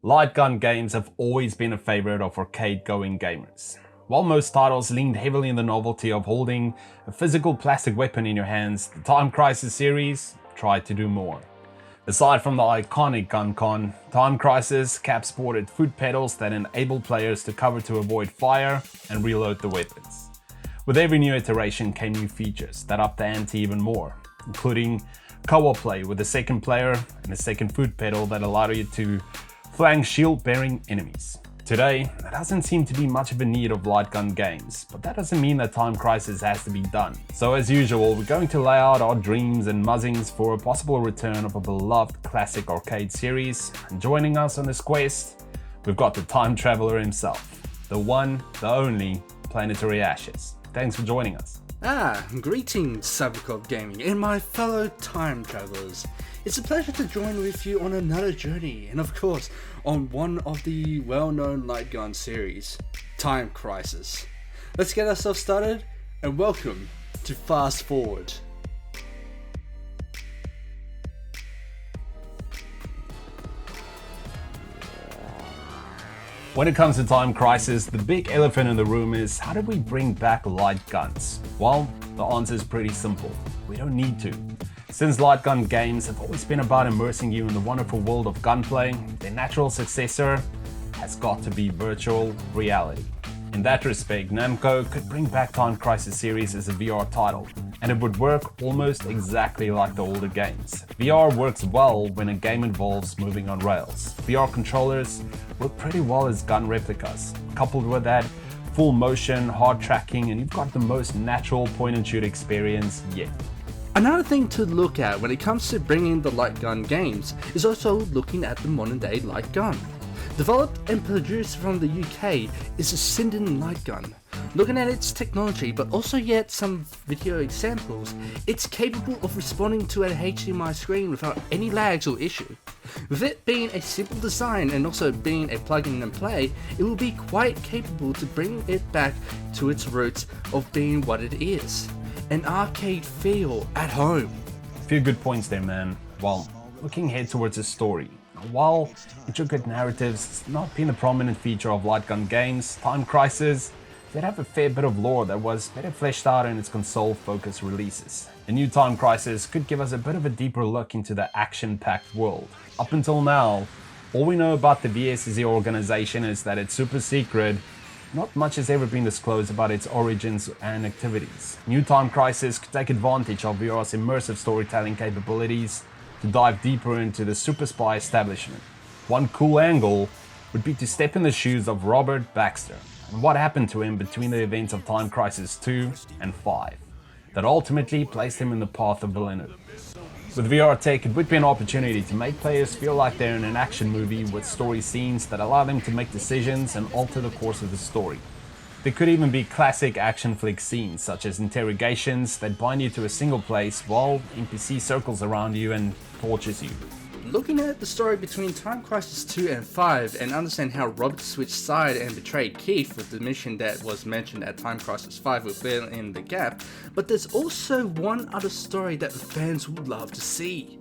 Light gun games have always been a favorite of arcade-going gamers. While most titles leaned heavily on the novelty of holding a physical plastic weapon in your hands, the Time Crisis series tried to do more. Aside from the iconic gun con, Time Crisis cap sported foot pedals that enabled players to cover to avoid fire and reload the weapons. With every new iteration came new features that upped the ante even more, including co-op play with a second player and a second foot pedal that allowed you to flank shield-bearing enemies. Today, there doesn't seem to be much of a need of light gun games, but that doesn't mean that Time Crisis has to be done. So as usual, we're going to lay out our dreams and muzzings for a possible return of a beloved classic arcade series, and joining us on this quest, we've got the time traveler himself, the one, the only, Planetary Ashes. Thanks for joining us. Greetings Cybercop Gaming and my fellow time travelers. It's a pleasure to join with you on another journey, and of course, on one of the well-known light gun series, Time Crisis. Let's get ourselves started, and welcome to Fast Forward. When it comes to Time Crisis, the big elephant in the room is, how do we bring back light guns? Well, the answer is pretty simple. We don't need to. Since light gun games have always been about immersing you in the wonderful world of gunplay, their natural successor has got to be virtual reality. In that respect, Namco could bring back Time Crisis series as a VR title, and it would work almost exactly like the older games. VR works well when a game involves moving on rails. VR controllers work pretty well as gun replicas. Coupled with that, full motion, hard tracking, and you've got the most natural point-and-shoot experience yet. Another thing to look at when it comes to bringing the light gun games is also looking at the modern day light gun. Developed and produced from the UK is the Sinden light gun. Looking at its technology, but also yet some video examples, it's capable of responding to a HDMI screen without any lags or issue. With it being a simple design and also being a plug-in and play, it will be quite capable to bring it back to its roots of being what it is. An arcade feel at home. A few good points there, man. Well, looking ahead towards the story. While intricate narratives has not been a prominent feature of light gun games, Time Crisis did have a fair bit of lore that was better fleshed out in its console-focused releases. A new Time Crisis could give us a bit of a deeper look into the action-packed world. Up until now, all we know about the VSSE organization is that it's super secret. Not much has ever been disclosed about its origins and activities. New Time Crisis could take advantage of VR's immersive storytelling capabilities to dive deeper into the super spy establishment. One cool angle would be to step in the shoes of Robert Baxter and what happened to him between the events of Time Crisis 2 and 5 that ultimately placed him in the path of villainy. With VR tech, it would be an opportunity to make players feel like they're in an action movie with story scenes that allow them to make decisions and alter the course of the story. There could even be classic action flick scenes, such as interrogations that bind you to a single place while NPC circles around you and tortures you. Looking at the story between Time Crisis 2 and 5 and understand how Robert switched side and betrayed Keith with the mission that was mentioned at Time Crisis 5 will fill in the gap, but there's also one other story that the fans would love to see.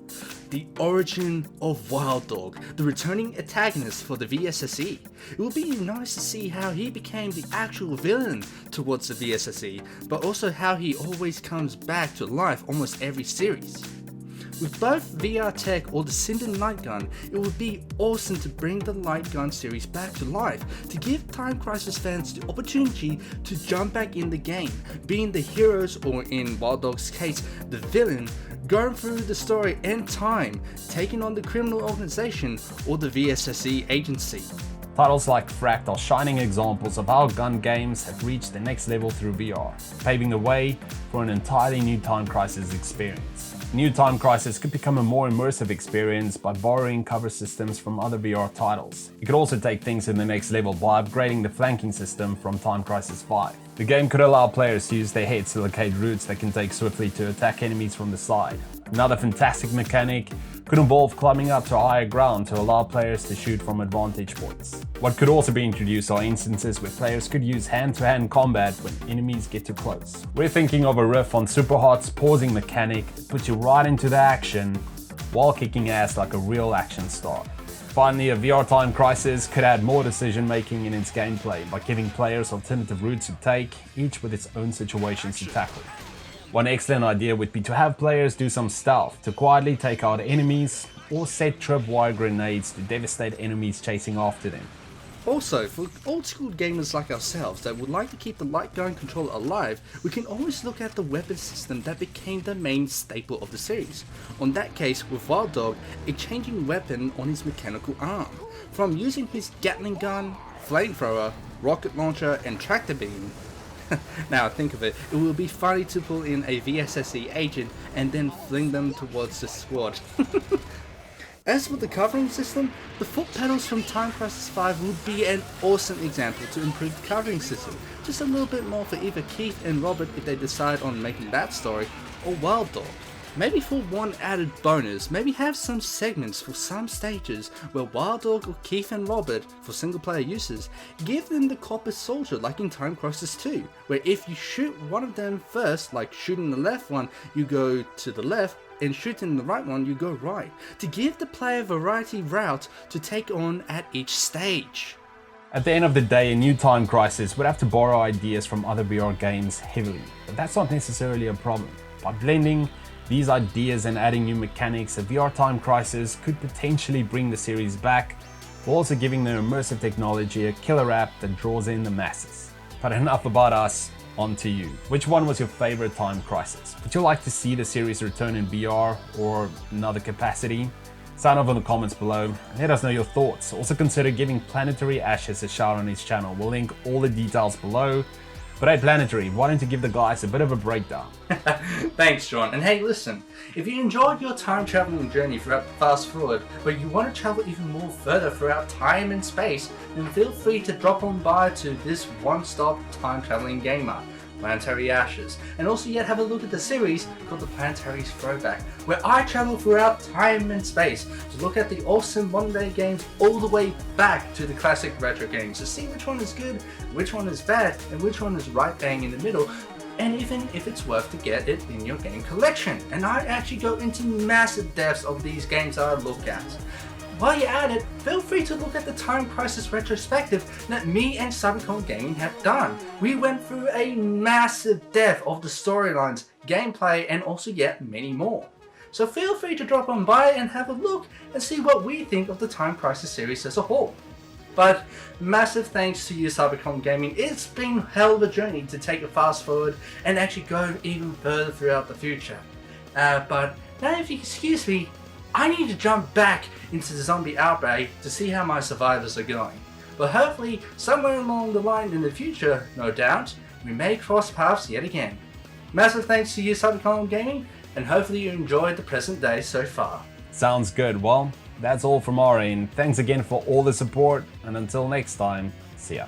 The origin of Wild Dog, the returning antagonist for the VSSE. It will be nice to see how he became the actual villain towards the VSSE, but also how he always comes back to life almost every series. With both VR tech or the Sinden light gun, it would be awesome to bring the light gun series back to life, to give Time Crisis fans the opportunity to jump back in the game, being the heroes or in Wild Dog's case, the villain, going through the story and time, taking on the criminal organization or the VSSE agency. Titles like Fract are shining examples of how gun games have reached the next level through VR, paving the way for an entirely new Time Crisis experience. New Time Crisis could become a more immersive experience by borrowing cover systems from other VR titles. It could also take things to the next level by upgrading the flanking system from Time Crisis 5. The game could allow players to use their heads to locate routes that can take swiftly to attack enemies from the side. Another fantastic mechanic could involve climbing up to higher ground to allow players to shoot from advantage points. What could also be introduced are instances where players could use hand-to-hand combat when enemies get too close. We're thinking of a riff on Superhot's pausing mechanic that puts you right into the action while kicking ass like a real action star. Finally, a VR Time Crisis could add more decision making in its gameplay by giving players alternative routes to take, each with its own situations to tackle. One excellent idea would be to have players do some stealth to quietly take out enemies, or set tripwire grenades to devastate enemies chasing after them. Also, for old school gamers like ourselves that would like to keep the light gun controller alive, we can always look at the weapon system that became the main staple of the series. On that case, with Wild Dog, a changing weapon on his mechanical arm. From using his Gatling gun, flamethrower, rocket launcher, and tractor beam. Now think of it, it will be funny to pull in a VSSE agent and then fling them towards the squad. As for the covering system, the foot pedals from Time Crisis 5 would be an awesome example to improve the covering system. Just a little bit more for either Keith and Robert if they decide on making that story, or Wild Dog. Maybe for one added bonus, maybe have some segments for some stages where Wild Dog or Keith and Robert, for single player uses, give them the copper soldier like in Time Crisis 2, where if you shoot one of them first, like shooting the left one, you go to the left, and shooting the right one, you go right, to give the player variety route to take on at each stage. At the end of the day, a new Time Crisis would have to borrow ideas from other VR games heavily, but that's not necessarily a problem. By blending these ideas and adding new mechanics, a VR Time Crisis could potentially bring the series back, while also giving the immersive technology a killer app that draws in the masses. But enough about us, on to you. Which one was your favorite Time Crisis? Would you like to see the series return in VR or another capacity? Sound off in the comments below and let us know your thoughts. Also consider giving Planetary Ashes a shout on his channel. We'll link all the details below. But hey Planetary, why don't you give the guys a bit of a breakdown? Thanks, John. And hey, listen, if you enjoyed your time traveling journey throughout Fast Forward, but you want to travel even more further throughout time and space, then feel free to drop on by to this one-stop time traveling gamer, Planetary Ashes, and also yet have a look at the series called The Planetary Throwback, where I travel throughout time and space to look at the awesome modern day games all the way back to the classic retro games to see which one is good, which one is bad, and which one is right bang in the middle, and even if it's worth to get it in your game collection. And I actually go into massive depths of these games that I look at. While you're at it, feel free to look at the Time Crisis retrospective that me and Cybercon Gaming have done. We went through a massive depth of the storylines, gameplay, and also yet many more. So feel free to drop on by and have a look and see what we think of the Time Crisis series as a whole. But massive thanks to you, Cybercon Gaming. It's been a hell of a journey to take it fast forward and actually go even further throughout the future. But now if you excuse me, I need to jump back into the zombie outbreak to see how my survivors are going. But hopefully, somewhere along the line in the future, no doubt, we may cross paths yet again. Massive thanks to you, Cybercon Gaming, and hopefully you enjoyed the present day so far. Sounds good. Well, that's all from our end. Thanks again for all the support, and until next time, see ya.